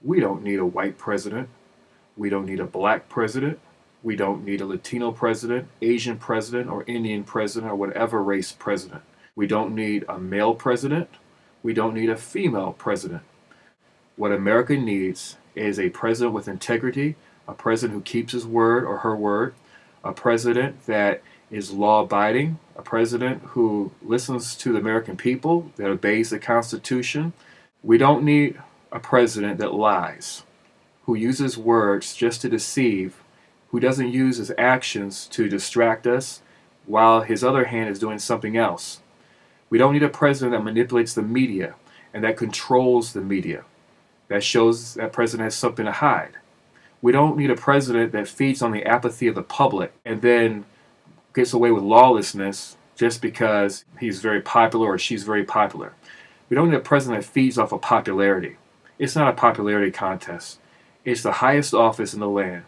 We don't need a white president. We don't need a black president. We don't need a Latino president, Asian president, or Indian president, or whatever race president. We don't need a male president. We don't need a female president. What America needs is a president with integrity, a president who keeps his word or her word, a president that is law abiding, a president who listens to the American people, that obeys the Constitution. We don't need a president that lies, who uses words just to deceive, who doesn't use his actions to distract us while his other hand is doing something else. We don't need a president that manipulates the media and that controls the media, that shows that president has something to hide. We don't need a president that feeds on the apathy of the public and then gets away with lawlessness just because he's very popular or she's very popular. We don't need a president that feeds off of popularity. It's not a popularity contest. It's the highest office in the land.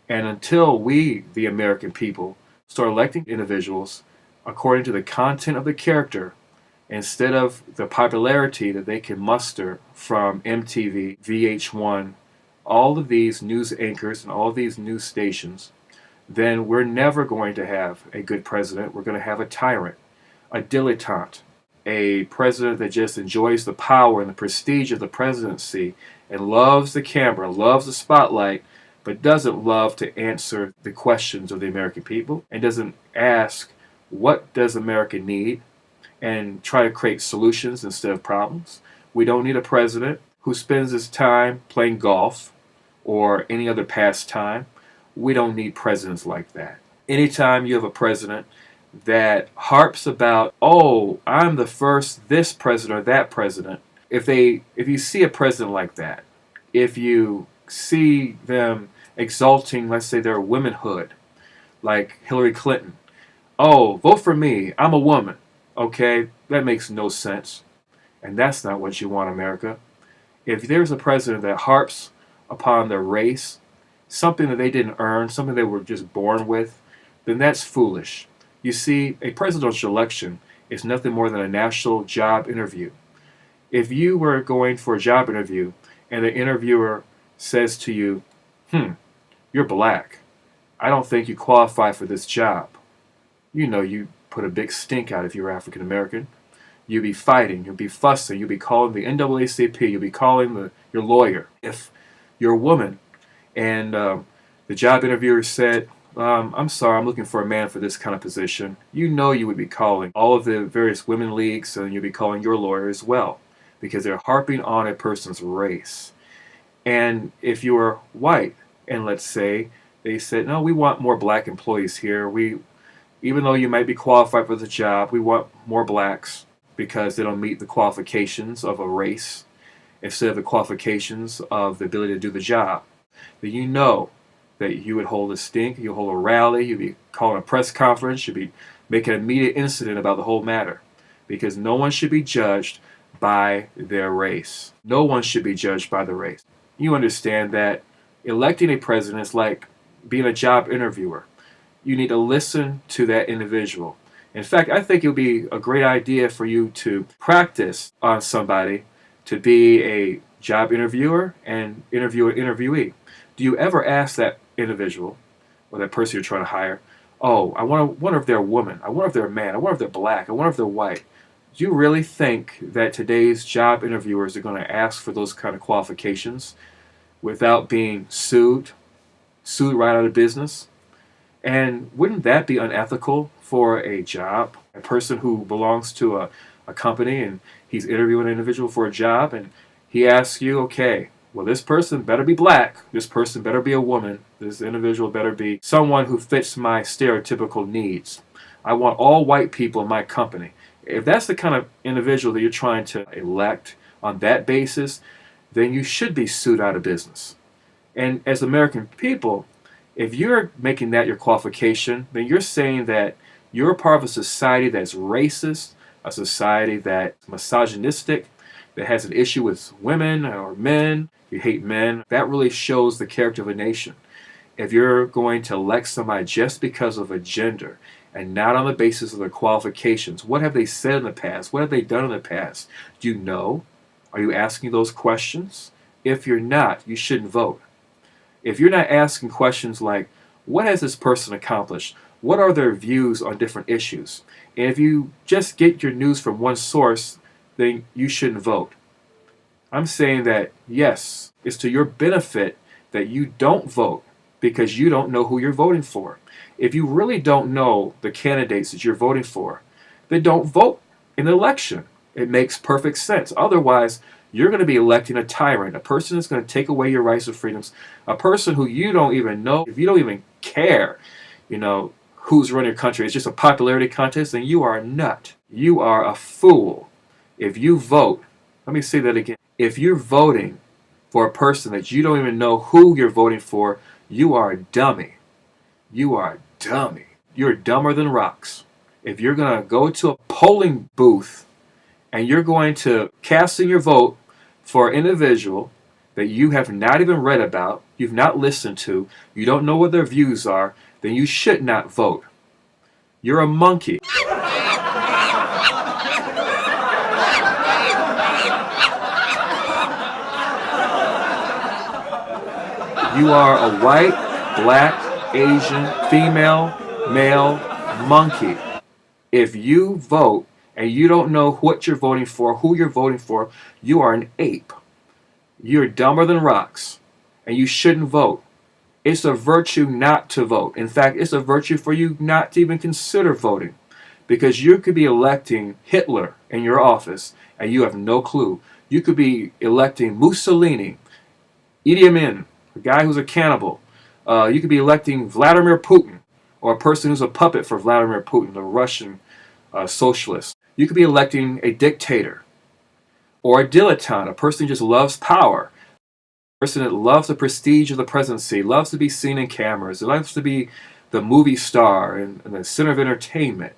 And until we, the American people, start electing individuals according to the content of the character instead of the popularity that they can muster from MTV, VH1, all of these news anchors and all of these news stations, then we're never going to have a good president. We're going to have a tyrant, a dilettante, a president that just enjoys the power and the prestige of the presidency and loves the camera, loves the spotlight, but doesn't love to answer the questions of the American people and doesn't ask, what does America need, and try to create solutions instead of problems. We don't need a president who spends his time playing golf or any other pastime. We don't need presidents like that. Anytime you have a president that harps about, oh, I'm the first this president or that president, if you see a president like that, if you see them exalting, let's say, their womanhood, like Hillary Clinton, oh, vote for me, I'm a woman. Okay, that makes no sense. And that's not what you want, America. If there's a president that harps upon their race, something that they didn't earn, something they were just born with, then that's foolish. You see, a presidential election is nothing more than a national job interview. If you were going for a job interview and the interviewer says to you, you're black, I don't think you qualify for this job, you know you put a big stink out if you were African American. You'd be fighting, you'd be fussing, you'd be calling the NAACP, you'd be calling your lawyer. If you're a woman and the job interviewer said, I'm sorry, I'm looking for a man for this kind of position, you know you would be calling all of the various women leagues and you'd be calling your lawyer as well because they're harping on a person's race. And if you were white and let's say they said, no, we want more black employees here. Even though you might be qualified for the job, we want more blacks because they don't meet the qualifications of a race instead of the qualifications of the ability to do the job. Then you know that you would hold a stink, you'll hold a rally, you'd be calling a press conference, you'd be making an immediate incident about the whole matter. Because no one should be judged by their race. No one should be judged by the race. You understand that electing a president is like being a job interviewer. You need to listen to that individual. In fact, I think it would be a great idea for you to practice on somebody to be a job interviewer and interview an interviewee. Do you ever ask that individual or that person you're trying to hire, oh, I wonder if they're a woman, I wonder if they're a man, I wonder if they're black, I wonder if they're white. Do you really think that today's job interviewers are going to ask for those kind of qualifications without being sued right out of business? And wouldn't that be unethical for a job? A person who belongs to a company and he's interviewing an individual for a job and he asks you, okay, well, this person better be black, this person better be a woman, this individual better be someone who fits my stereotypical needs. I want all white people in my company. If that's the kind of individual that you're trying to elect on that basis, then you should be sued out of business. And as American people, if you're making that your qualification, then you're saying that you're a part of a society that's racist, a society that's misogynistic, that has an issue with women or men, you hate men. That really shows the character of a nation. If you're going to elect somebody just because of a gender and not on the basis of their qualifications, what have they said in the past? What have they done in the past? Do you know? Are you asking those questions? If you're not, you shouldn't vote. If you're not asking questions like, what has this person accomplished? What are their views on different issues? And if you just get your news from one source, then you shouldn't vote. I'm saying that, yes, it's to your benefit that you don't vote because you don't know who you're voting for. If you really don't know the candidates that you're voting for, then don't vote in the election. It makes perfect sense. Otherwise, you're going to be electing a tyrant, a person that's going to take away your rights and freedoms, a person who you don't even know, if you don't even care, who's running your country. It's just a popularity contest, then you are a nut. You are a fool. If you vote, let me say that again. If you're voting for a person that you don't even know who you're voting for, you are a dummy. You are a dummy. You're dumber than rocks. If you're going to go to a polling booth and you're going to cast in your vote for an individual that you have not even read about, you've not listened to, you don't know what their views are, then you should not vote. You're a monkey. You are a white, black, Asian, female, male monkey. If you vote and you don't know what you're voting for, who you're voting for, you are an ape. You're dumber than rocks, and you shouldn't vote. It's a virtue not to vote. In fact, it's a virtue for you not to even consider voting, because you could be electing Hitler in your office and you have no clue. You could be electing Mussolini, Idi Amin, a guy who's a cannibal. You could be electing Vladimir Putin, or a person who's a puppet for Vladimir Putin, the Russian socialist. You could be electing a dictator, or a dilettante, a person who just loves power, a person that loves the prestige of the presidency, loves to be seen in cameras, loves to be the movie star and the center of entertainment.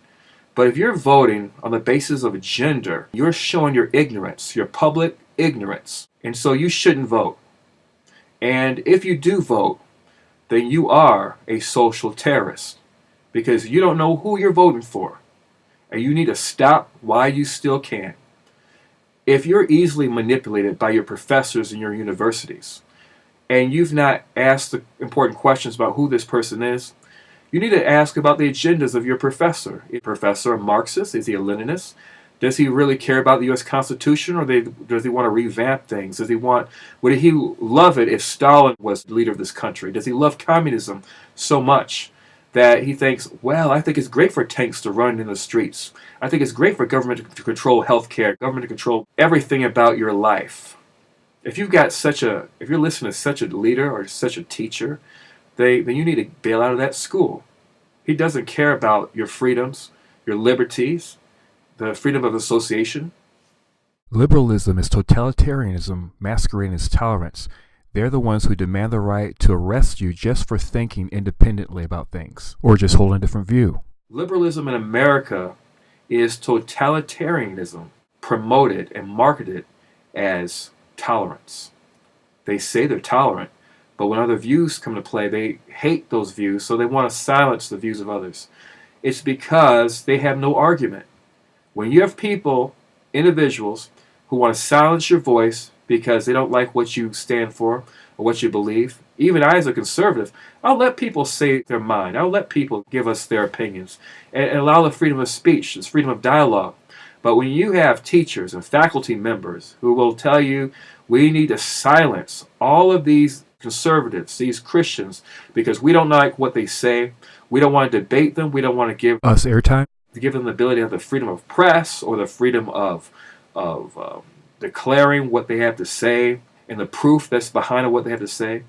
But if you're voting on the basis of gender, you're showing your ignorance, your public ignorance. And so you shouldn't vote. And if you do vote, then you are a social terrorist, because you don't know who you're voting for. And you need to stop while you still can. If you're easily manipulated by your professors in your universities, and you've not asked the important questions about who this person is, you need to ask about the agendas of your professor. Is the professor a Marxist? Is he a Leninist? Does he really care about the U.S. Constitution, or does he want to revamp things? Would he love it if Stalin was the leader of this country? Does he love communism so much that he thinks, well, I think it's great for tanks to run in the streets. I think it's great for government to control healthcare, government to control everything about your life. If you're listening to such a leader or such a teacher, then you need to bail out of that school. He doesn't care about your freedoms, your liberties, the freedom of association. Liberalism is totalitarianism masquerading as tolerance. They're the ones who demand the right to arrest you just for thinking independently about things, or just holding a different view. Liberalism in America is totalitarianism promoted and marketed as tolerance. They say they're tolerant, but when other views come to play, they hate those views, so they want to silence the views of others. It's because they have no argument. When you have people, individuals, who want to silence your voice because they don't like what you stand for or what you believe, even I as a conservative, I'll let people say their mind. I'll let people give us their opinions and allow the freedom of speech, this freedom of dialogue. But when you have teachers and faculty members who will tell you we need to silence all of these conservatives, these Christians, because we don't like what they say, we don't want to debate them, we don't want to give us airtime, to give them the ability to have the freedom of press or the freedom of declaring what they have to say and the proof that's behind what they have to say,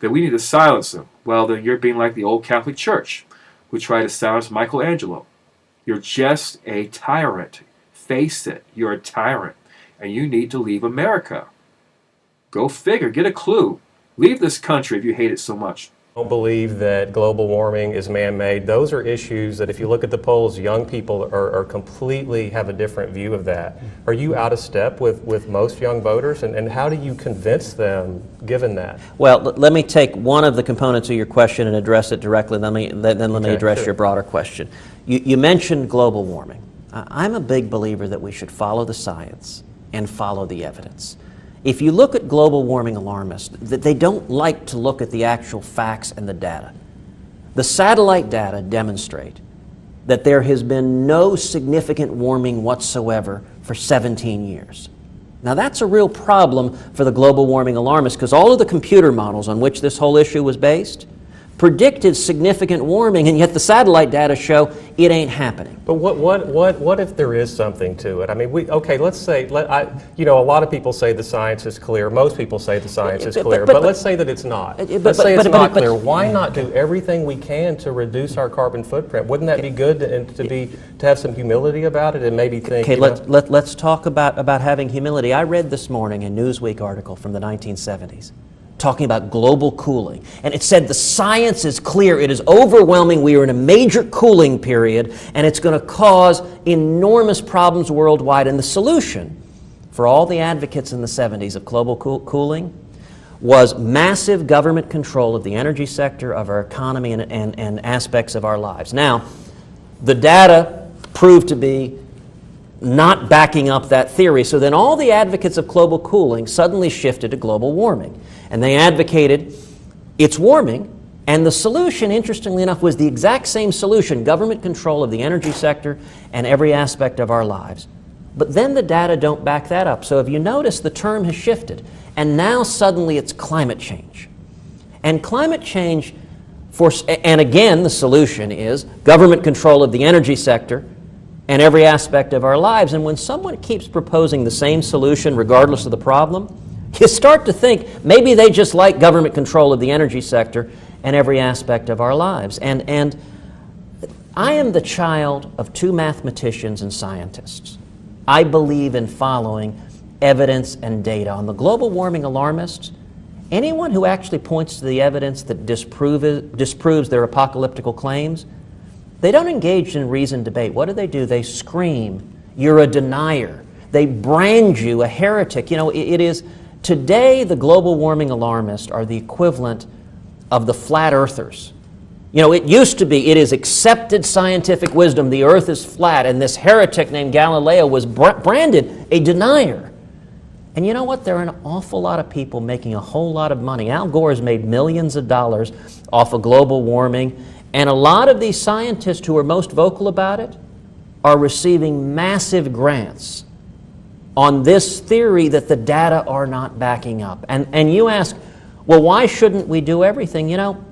that we need to silence them. Well, then you're being like the old Catholic Church who tried to silence Michelangelo. You're just a tyrant. Face it, you're a tyrant, and you need to leave America. Go figure, get a clue. Leave this country if you hate it so much. I don't believe that global warming is man-made. Those are issues that if you look at the polls, young people are completely have a different view of that. Are you out of step with most young voters, and how do you convince them given that? Well, let me take one of the components of your question and address it directly, then let me address your broader question. You mentioned global warming. I'm a big believer that we should follow the science and follow the evidence. If you look at global warming alarmists, they don't like to look at the actual facts and the data. The satellite data demonstrate that there has been no significant warming whatsoever for 17 years. Now that's a real problem for the global warming alarmists, because all of the computer models on which this whole issue was based predicted significant warming, and yet the satellite data show it ain't happening. But what if there is something to it? I mean, let's say, a lot of people say the science is clear. Most people say the science is clear. But let's say that it's not. Let's say it's not clear. Why not do everything we can to reduce our carbon footprint? Wouldn't that be good to have some humility about it and maybe think? Okay, let's talk about having humility. I read this morning a Newsweek article from the 1970s. Talking about global cooling. And it said the science is clear, it is overwhelming, we are in a major cooling period, and it's going to cause enormous problems worldwide. And the solution for all the advocates in the 70s of global cooling was massive government control of the energy sector, of our economy, and aspects of our lives. Now, the data proved to be not backing up that theory, so then all the advocates of global cooling suddenly shifted to global warming. And they advocated it's warming, and the solution, interestingly enough, was the exact same solution: government control of the energy sector and every aspect of our lives. But then the data don't back that up. So if you notice, the term has shifted, and now suddenly it's climate change. And climate change, and again, the solution is government control of the energy sector and every aspect of our lives. And when someone keeps proposing the same solution regardless of the problem, you start to think maybe they just like government control of the energy sector and every aspect of our lives. And I am the child of two mathematicians and scientists. I believe in following evidence and data. On the global warming alarmists, anyone who actually points to the evidence that disproves their apocalyptical claims, they don't engage in reasoned debate. What do? They scream, "You're a denier." They brand you a heretic. You know, it is... Today, the global warming alarmists are the equivalent of the flat earthers. You know, it used to be, it is accepted scientific wisdom, the earth is flat, and this heretic named Galileo was branded a denier. And you know what? There are an awful lot of people making a whole lot of money. Al Gore has made millions of dollars off of global warming, and a lot of these scientists who are most vocal about it are receiving massive grants on this theory that the data are not backing up. And you ask, well, why shouldn't we do everything? You know,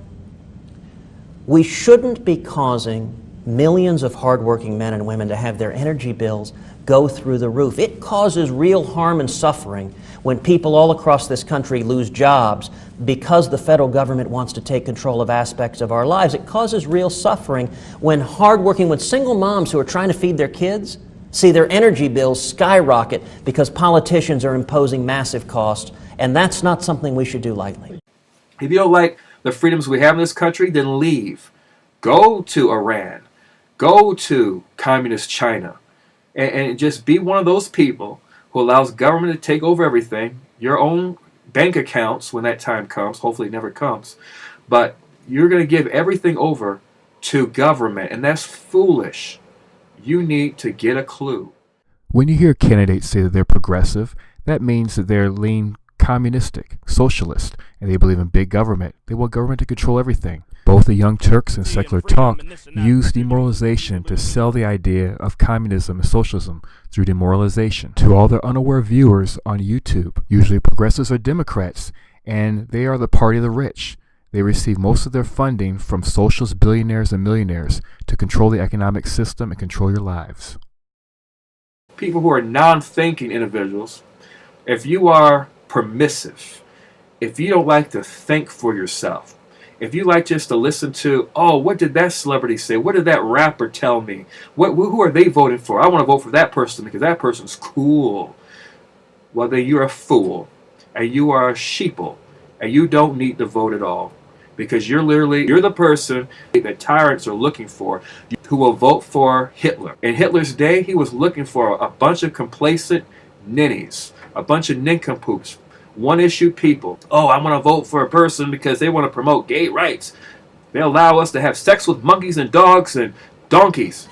we shouldn't be causing millions of hardworking men and women to have their energy bills go through the roof. It causes real harm and suffering when people all across this country lose jobs because the federal government wants to take control of aspects of our lives. It causes real suffering when single moms who are trying to feed their kids see their energy bills skyrocket because politicians are imposing massive costs, and that's not something we should do lightly. If you don't like the freedoms we have in this country, then leave. Go to Iran. Go to communist China. And just be one of those people who allows government to take over everything, your own bank accounts when that time comes. Hopefully it never comes. But you're going to give everything over to government, and that's foolish. You need to get a clue. When you hear candidates say that they're progressive, that means that they're lean communistic, socialist, and they believe in big government. They want government to control everything. Both the Young Turks and Secular Talk use demoralization to sell the idea of communism and socialism through demoralization to all their unaware viewers on YouTube. Usually progressives are Democrats, and they are the party of the rich. They receive most of their funding from socialist billionaires and millionaires to control the economic system and control your lives. People who are non-thinking individuals, if you are permissive, if you don't like to think for yourself, if you like just to listen to, oh, what did that celebrity say? What did that rapper tell me? Who are they voting for? I want to vote for that person because that person's cool. Well, then you're a fool, and you are a sheeple, and you don't need to vote at all. Because you're the person that tyrants are looking for, who will vote for Hitler. In Hitler's day, he was looking for a bunch of complacent ninnies, a bunch of nincompoops, one-issue people. Oh, I want to vote for a person because they want to promote gay rights. They allow us to have sex with monkeys and dogs and donkeys.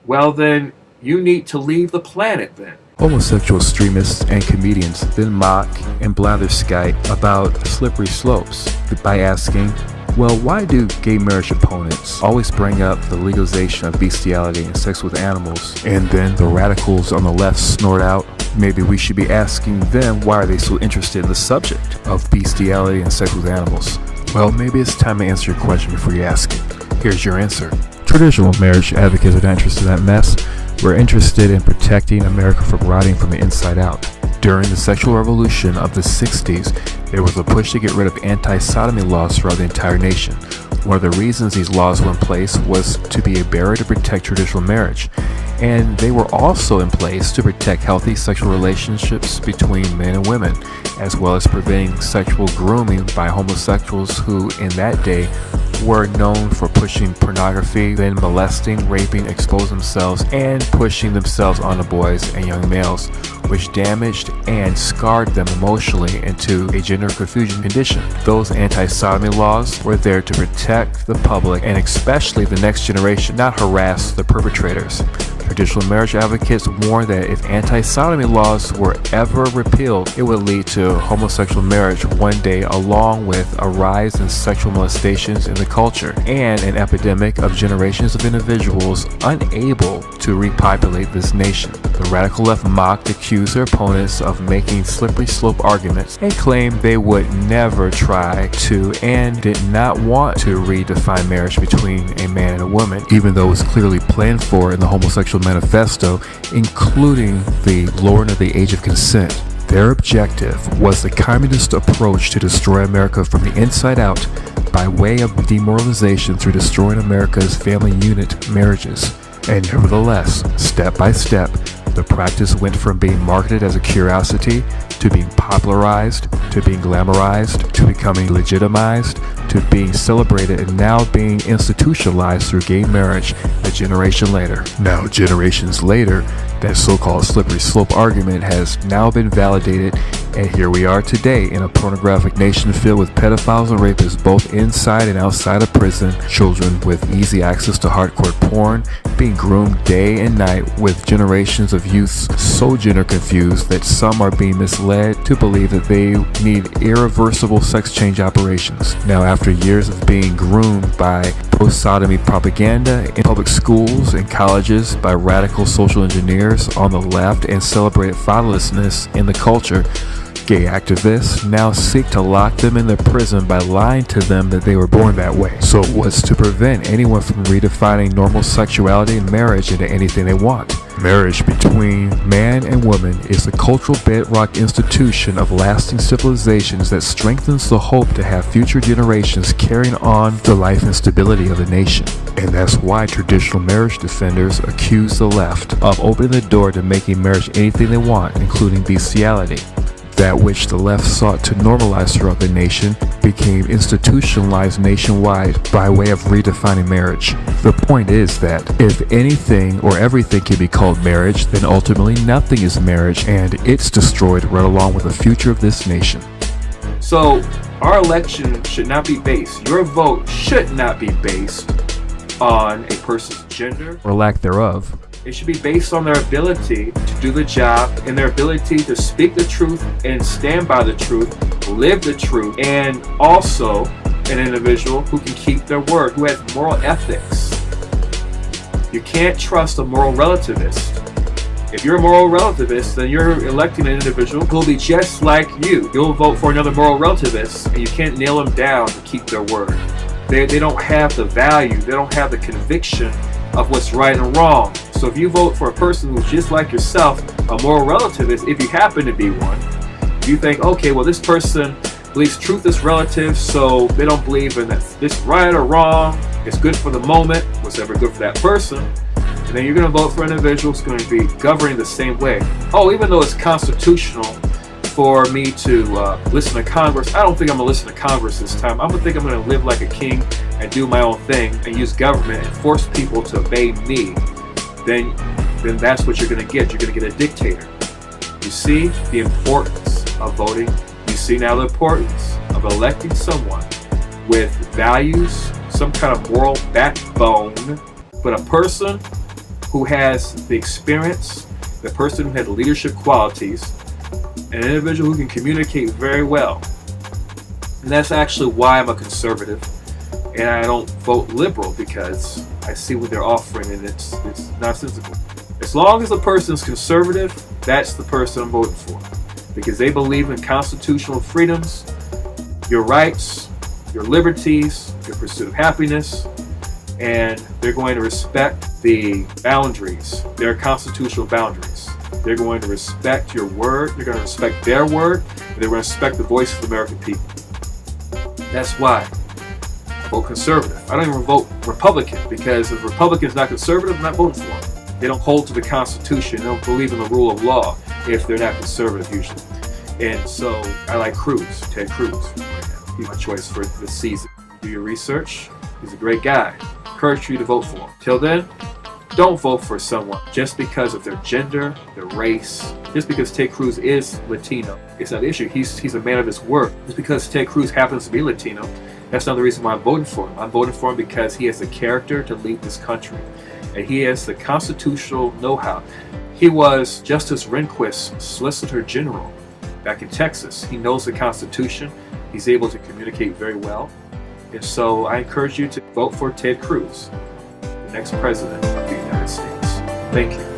Well, then you need to leave the planet then. Homosexual extremists and comedians then mock and blatherskite about slippery slopes by asking, well, why do gay marriage opponents always bring up the legalization of bestiality and sex with animals? And then the radicals on the left snort out, maybe we should be asking them why are they so interested in the subject of bestiality and sex with animals? Well, maybe it's time to answer your question before you ask it. Here's your answer. Traditional marriage advocates are not interested in that mess. We're interested in protecting America from rotting from the inside out. During the sexual revolution of the 60s, there was a push to get rid of anti-sodomy laws throughout the entire nation. One of the reasons these laws were in place was to be a barrier to protect traditional marriage. And they were also in place to protect healthy sexual relationships between men and women, as well as preventing sexual grooming by homosexuals who, in that day, were known for pushing pornography, then molesting, raping, exposing themselves, and pushing themselves onto boys and young males, which damaged and scarred them emotionally into a gender confusion condition. Those anti-sodomy laws were there to protect the public and especially the next generation, not harass the perpetrators. Traditional marriage advocates warn that if anti-sodomy laws were ever repealed, it would lead to homosexual marriage one day, along with a rise in sexual molestations in the culture and an epidemic of generations of individuals unable to repopulate this nation. The radical left mocked, accused their opponents of making slippery slope arguments and claimed they would never try to and did not want to redefine marriage between a man and a woman, even though it was clearly planned for in the homosexual manifesto, including the lowering of the age of consent. Their objective was the communist approach to destroy America from the inside out by way of demoralization through destroying America's family unit marriages. And nevertheless, step by step, the practice went from being marketed as a curiosity to being popularized, to being glamorized, to becoming legitimized, to being celebrated, and now being institutionalized through gay marriage a generation later. Now, generations later, that so-called slippery slope argument has now been validated, and here we are today in a pornographic nation filled with pedophiles and rapists both inside and outside of prison, children with easy access to hardcore porn, being groomed day and night, with generations of youths so gender confused that some are being misled to believe that they need irreversible sex change operations. Now, after years of being groomed by post-sodomy propaganda in public schools and colleges by radical social engineers on the left and celebrated fatherlessness in the culture, gay activists now seek to lock them in their prison by lying to them that they were born that way. So it was to prevent anyone from redefining normal sexuality and marriage into anything they want. Marriage between man and woman is the cultural bedrock institution of lasting civilizations that strengthens the hope to have future generations carrying on the life and stability of the nation. And that's why traditional marriage defenders accuse the left of opening the door to making marriage anything they want, including bestiality. That which the left sought to normalize throughout the nation became institutionalized nationwide by way of redefining marriage. The point is that if anything or everything can be called marriage, then ultimately nothing is marriage, and it's destroyed right along with the future of this nation. So our election should not be based, your vote should not be based on a person's gender Or lack thereof. It should be based on their ability to do the job and their ability to speak the truth and stand by the truth, live the truth, and also an individual who can keep their word, who has moral ethics. You can't trust a moral relativist. If you're a moral relativist, then you're electing an individual who will be just like you. You'll vote for another moral relativist, and you can't nail them down to keep their word. They don't have the value, they don't have the conviction of what's right and wrong. So if you vote for a person who's just like yourself, a moral relativist, if you happen to be one, you think, okay, well, this person believes truth is relative, so they don't believe in that this right or wrong, it's good for the moment, what's ever good for that person, and then you're going to vote for an individual who's going to be governing the same way. Oh, even though it's constitutional for me to listen to Congress, I don't think I'm going to listen to Congress this time. I'm going to think I'm going to live like a king and do my own thing and use government and force people to obey me. Then that's what you're going to get. You're going to get a dictator. You see the importance of voting. You see now the importance of electing someone with values, some kind of moral backbone, but a person who has the experience, the person who has leadership qualities, an individual who can communicate very well. And that's actually why I'm a conservative, and I don't vote liberal, because I see what they're offering and it's nonsensical. As long as a person's conservative, that's the person I'm voting for, because they believe in constitutional freedoms, your rights, your liberties, your pursuit of happiness, and they're going to respect the boundaries, their constitutional boundaries. They're going to respect your word, they're going to respect their word, and they're going to respect the voice of the American people. That's why I vote conservative. I don't even vote Republican, because if a Republican is not conservative, I'm not voting for them. They don't hold to the Constitution, they don't believe in the rule of law if they're not conservative usually. And so I like Cruz, Ted Cruz right now. He's my choice for this season. Do your research. He's a great guy. Encourage you to vote for him. Till then, don't vote for someone just because of their gender, their race. Just because Ted Cruz is Latino, it's not an issue. He's a man of his word. Just because Ted Cruz happens to be Latino, that's not the reason why I'm voting for him. I'm voting for him because he has the character to lead this country. And he has the constitutional know-how. He was Justice Rehnquist's Solicitor General back in Texas. He knows the Constitution. He's able to communicate very well. And so I encourage you to vote for Ted Cruz, the next president of the United States. Thank you.